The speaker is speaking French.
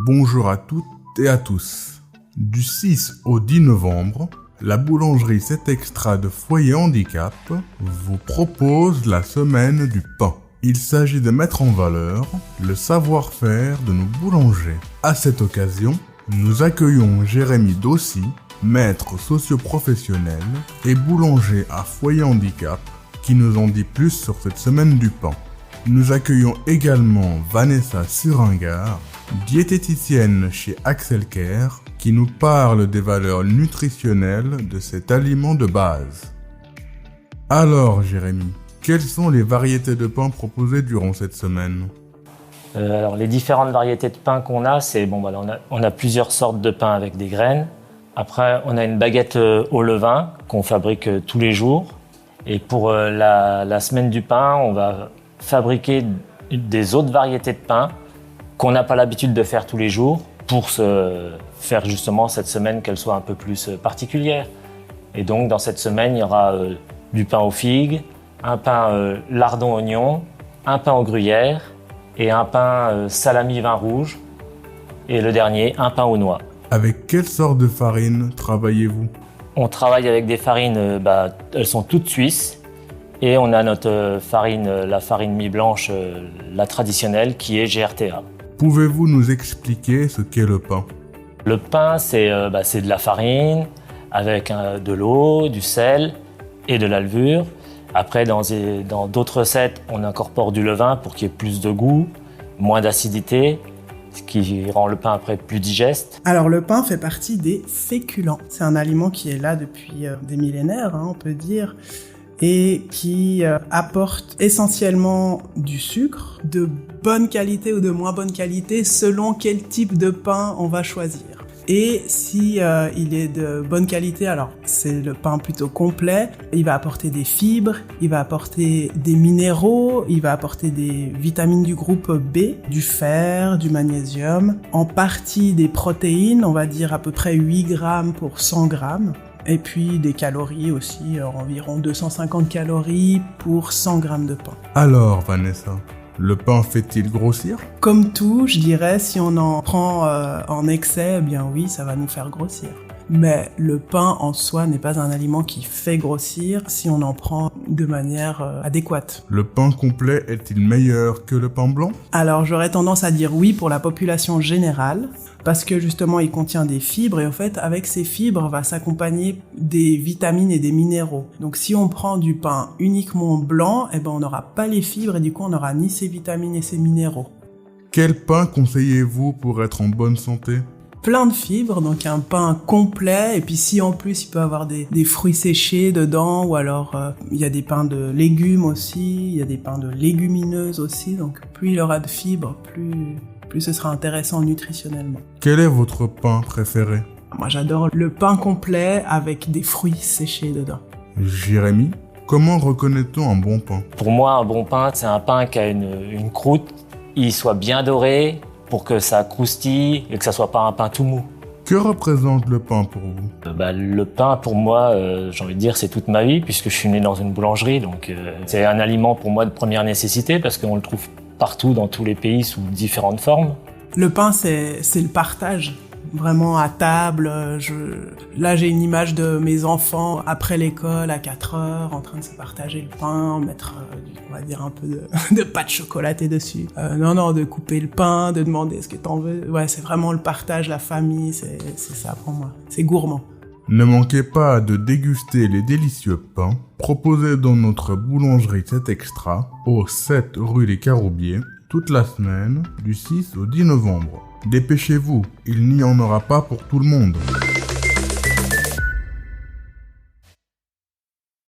Bonjour à toutes et à tous. Du 6 au 10 novembre, la boulangerie 7 Extra de Foyer Handicap vous propose la semaine du pain. Il s'agit de mettre en valeur le savoir-faire de nos boulangers. À cette occasion, nous accueillons Jérémy Dossi, maître socio-professionnel et boulanger à Foyer Handicap, qui nous en dit plus sur cette semaine du pain. Nous accueillons également Vanessa Suringard, diététicienne chez Axel Care, qui nous parle des valeurs nutritionnelles de cet aliment de base. Alors Jérémy, quelles sont les variétés de pain proposées durant cette semaine ? Alors les différentes variétés de pain qu'on a, on a plusieurs sortes de pain avec des graines. Après, on a une baguette au levain qu'on fabrique tous les jours. Et pour la semaine du pain, on va fabriquer des autres variétés de pain qu'on n'a pas l'habitude de faire tous les jours pour se faire justement cette semaine qu'elle soit un peu plus particulière. Et donc dans cette semaine, il y aura du pain aux figues, un pain lardon-oignon, un pain aux gruyères et un pain salami vin rouge et le dernier, un pain aux noix. Avec quelle sorte de farine travaillez-vous ? On travaille avec des farines, elles sont toutes suisses. Et on a notre farine, la farine mie-blanche, la traditionnelle, qui est GRTA. Pouvez-vous nous expliquer ce qu'est le pain ? Le pain, c'est de la farine avec de l'eau, du sel et de la levure. Après, dans d'autres recettes, on incorpore du levain pour qu'il y ait plus de goût, moins d'acidité, ce qui rend le pain après plus digeste. Alors le pain fait partie des féculents. C'est un aliment qui est là depuis des millénaires, on peut dire, et qui apporte essentiellement du sucre, de bonne qualité ou de moins bonne qualité, selon quel type de pain on va choisir. Et si il est de bonne qualité, alors c'est le pain plutôt complet, il va apporter des fibres, il va apporter des minéraux, il va apporter des vitamines du groupe B, du fer, du magnésium, en partie des protéines, on va dire à peu près 8 grammes pour 100 grammes. Et puis des calories aussi, environ 250 calories pour 100 grammes de pain. Alors Vanessa, le pain fait-il grossir ? Comme tout, je dirais, si on en prend en excès, eh bien oui, ça va nous faire grossir. Mais le pain en soi n'est pas un aliment qui fait grossir si on en prend de manière adéquate. Le pain complet est-il meilleur que le pain blanc ? Alors j'aurais tendance à dire oui pour la population générale, parce que justement il contient des fibres et en fait avec ces fibres va s'accompagner des vitamines et des minéraux. Donc si on prend du pain uniquement blanc, on n'aura pas les fibres et du coup on n'aura ni ces vitamines et ces minéraux. Quel pain conseillez-vous pour être en bonne santé ? Plein de fibres, donc un pain complet, et puis si en plus il peut avoir des fruits séchés dedans, ou alors il y a des pains de légumes aussi, il y a des pains de légumineuses aussi, donc plus il aura de fibres, plus ce sera intéressant nutritionnellement. Quel est votre pain préféré ? Moi j'adore le pain complet avec des fruits séchés dedans. Jérémy, comment reconnaît-on un bon pain ? Pour moi, un bon pain, c'est un pain qui a une croûte, il soit bien doré, pour que ça croustille et que ça soit pas un pain tout mou. Que représente le pain pour vous ? Le pain, pour moi, j'ai envie de dire, c'est toute ma vie, puisque je suis né dans une boulangerie. Donc, c'est un aliment pour moi de première nécessité, parce qu'on le trouve partout dans tous les pays sous différentes formes. Le pain, c'est le partage. Vraiment à table, là j'ai une image de mes enfants après l'école à 4h en train de se partager le pain, mettre on va dire un peu de pâte chocolatée dessus. De couper le pain, de demander est-ce que t'en veux. Ouais, c'est vraiment le partage, la famille, c'est ça pour moi. C'est gourmand. Ne manquez pas de déguster les délicieux pains proposés dans notre boulangerie 7 Extra au 7 rue des Caroubiers toute la semaine du 6 au 10 novembre. Dépêchez-vous, il n'y en aura pas pour tout le monde.